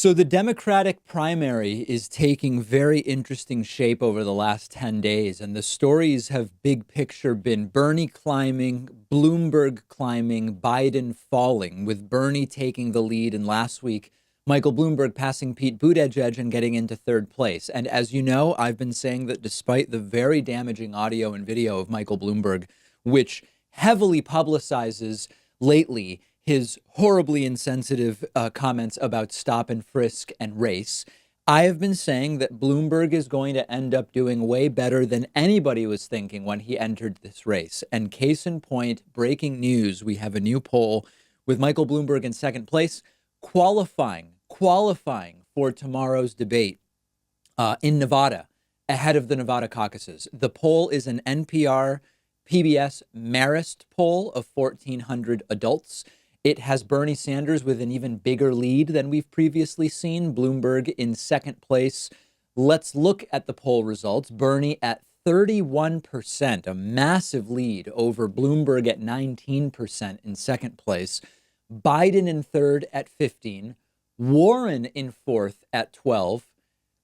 So the Democratic primary is taking very interesting shape over the last 10 days, and the stories have big picture been Bernie climbing, Bloomberg climbing, Biden falling, with Bernie taking the lead, and last week, Michael Bloomberg passing Pete Buttigieg and getting into third place. And as you know, I've been saying that despite the very damaging audio and video of Michael Bloomberg, which heavily publicizes lately his horribly insensitive comments about stop and frisk and race, I have been saying that Bloomberg is going to end up doing way better than anybody was thinking when he entered this race. And case in point, breaking news, we have a new poll with Michael Bloomberg in second place, qualifying for tomorrow's debate in Nevada, ahead of the Nevada caucuses. The poll is an NPR PBS Marist poll of 1,400 adults. It has Bernie Sanders with an even bigger lead than we've previously seen. Bloomberg in second place. Let's look at the poll results. Bernie at 31%, a massive lead over Bloomberg at 19% in second place. Biden in third at 15. Warren in fourth at 12.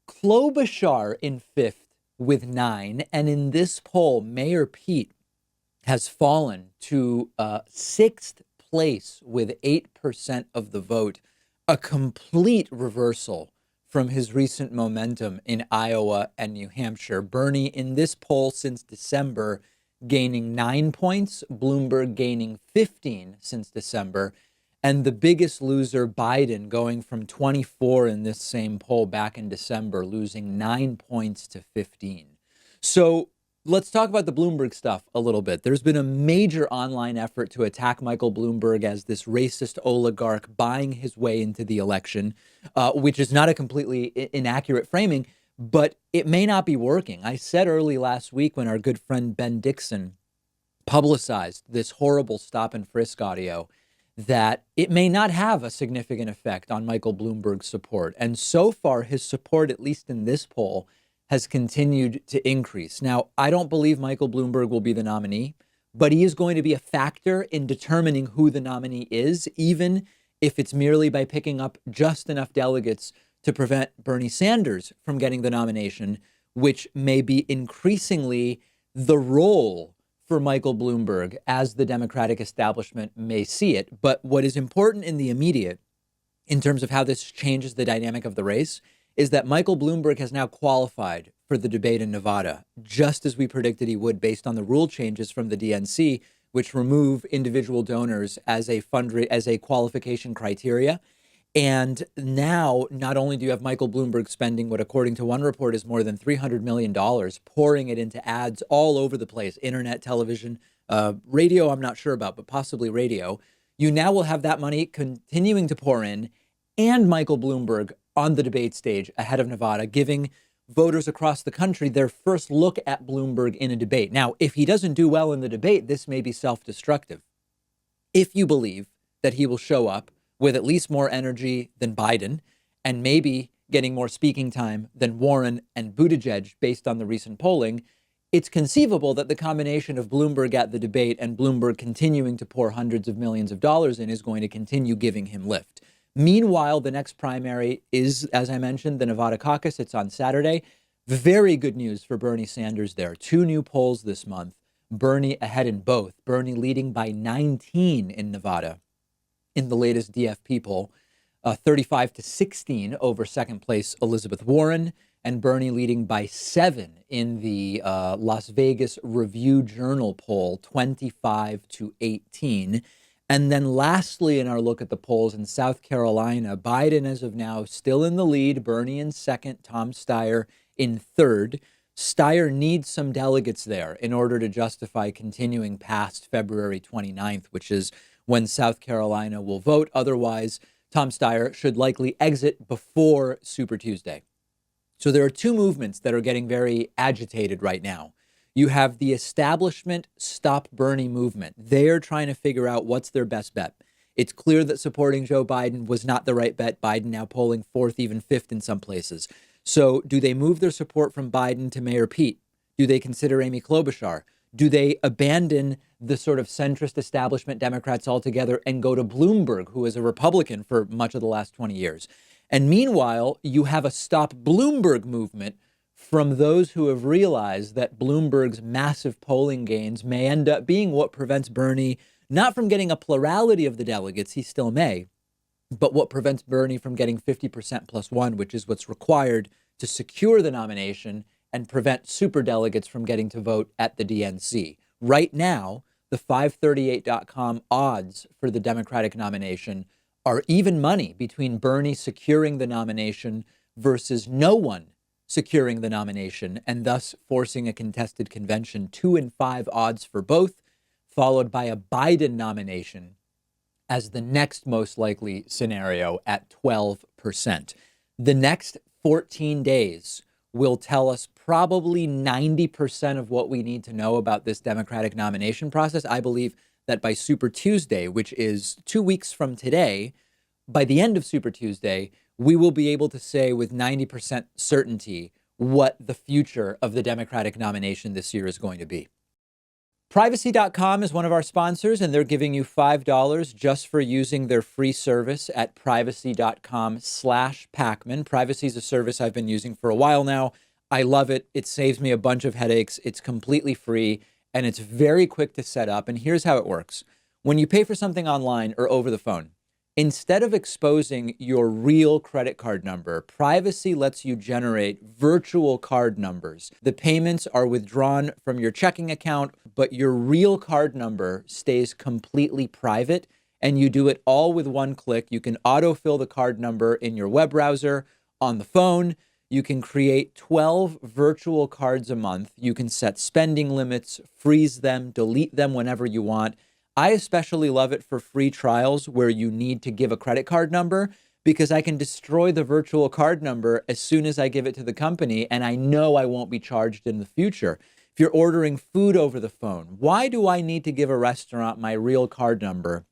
Klobuchar in fifth with 9. And in this poll, Mayor Pete has fallen to sixth place with 8% of the vote, a complete reversal from his recent momentum in Iowa and New Hampshire. Bernie in this poll since December gaining 9 points, Bloomberg gaining 15 since December, and the biggest loser, Biden, going from 24 in this same poll back in December, losing 9 points to 15. So let's talk about the Bloomberg stuff a little bit. There's been a major online effort to attack Michael Bloomberg as this racist oligarch buying his way into the election, which is not a completely inaccurate framing, but it may not be working. I said early last week when our good friend Ben Dixon publicized this horrible stop and frisk audio that it may not have a significant effect on Michael Bloomberg's support. And so far, his support, at least in this poll, has continued to increase. Now, I don't believe Michael Bloomberg will be the nominee, but he is going to be a factor in determining who the nominee is, even if it's merely by picking up just enough delegates to prevent Bernie Sanders from getting the nomination, which may be increasingly the role for Michael Bloomberg as the Democratic establishment may see it. But what is important in the immediate, in terms of how this changes the dynamic of the race, is that Michael Bloomberg has now qualified for the debate in Nevada, just as we predicted he would based on the rule changes from the DNC, which remove individual donors as a qualification criteria. And now, not only do you have Michael Bloomberg spending what, according to one report, is more than $300 million, pouring it into ads all over the place, internet, television, radio, I'm not sure about, but possibly radio. You now will have that money continuing to pour in, and Michael Bloomberg on the debate stage ahead of Nevada, giving voters across the country their first look at Bloomberg in a debate. Now, if he doesn't do well in the debate, this may be self-destructive. If you believe that he will show up with at least more energy than Biden and maybe getting more speaking time than Warren and Buttigieg based on the recent polling, it's conceivable that the combination of Bloomberg at the debate and Bloomberg continuing to pour hundreds of millions of dollars in is going to continue giving him lift. Meanwhile, the next primary is, as I mentioned, the Nevada caucus. It's on Saturday. Very good news for Bernie Sanders there. 2 new polls this month. Bernie ahead in both. Bernie leading by 19 in Nevada in the latest DFP poll, 35-16 over second place Elizabeth Warren, and Bernie leading by 7 in the Las Vegas Review-Journal poll, 25-18. And then lastly, in our look at the polls in South Carolina, Biden as of now still in the lead, Bernie in second, Tom Steyer in third. Steyer needs some delegates there in order to justify continuing past February 29th, which is when South Carolina will vote. Otherwise, Tom Steyer should likely exit before Super Tuesday. So there are 2 movements that are getting very agitated right now. You have the establishment Stop Bernie movement. They're trying to figure out what's their best bet. It's clear that supporting Joe Biden was not the right bet. Biden now polling 4th, even 5th in some places. So do they move their support from Biden to Mayor Pete? Do they consider Amy Klobuchar? Do they abandon the sort of centrist establishment Democrats altogether and go to Bloomberg, who is a Republican for much of the last 20 years? And meanwhile, you have a Stop Bloomberg movement from those who have realized that Bloomberg's massive polling gains may end up being what prevents Bernie not from getting a plurality of the delegates, he still may, but what prevents Bernie from getting 50% plus one, which is what's required to secure the nomination and prevent superdelegates from getting to vote at the DNC. Right now, the 538.com odds for the Democratic nomination are even money between Bernie securing the nomination versus no one securing the nomination, and thus forcing a contested convention. 2 in 5 odds for both, followed by a Biden nomination as the next most likely scenario at 12%. The next 14 days will tell us probably 90% of what we need to know about this Democratic nomination process. I believe that by Super Tuesday, which is 2 weeks from today, by the end of Super Tuesday, we will be able to say with 90% certainty what the future of the Democratic nomination this year is going to be. Privacy.com is one of our sponsors, and they're giving you $5 just for using their free service at privacy.com/Pakman. Privacy is a service I've been using for a while now. I love it. It saves me a bunch of headaches. It's completely free, and it's very quick to set up. And here's how it works. When you pay for something online or over the phone, instead of exposing your real credit card number, Privacy lets you generate virtual card numbers. The payments are withdrawn from your checking account, but your real card number stays completely private, and you do it all with one click. You can autofill the card number in your web browser, on the phone. You can create 12 virtual cards a month. You can set spending limits, freeze them, delete them whenever you want. I especially love it for free trials where you need to give a credit card number, because I can destroy the virtual card number as soon as I give it to the company, and I know I won't be charged in the future. If you're ordering food over the phone, why do I need to give a restaurant my real card number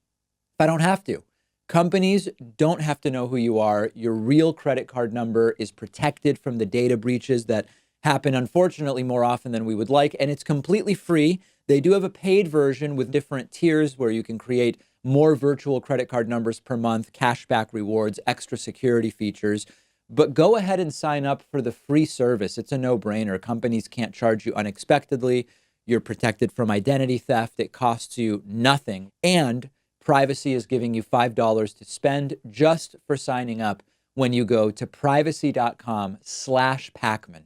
if I don't have to? Companies don't have to know who you are. Your real credit card number is protected from the data breaches that happen, unfortunately, more often than we would like, and it's completely free. They do have a paid version with different tiers where you can create more virtual credit card numbers per month, cashback rewards, extra security features. But go ahead and sign up for the free service. It's a no-brainer. Companies can't charge you unexpectedly. You're protected from identity theft. It costs you nothing. And Privacy is giving you $5 to spend just for signing up when you go to privacy.com/Pakman.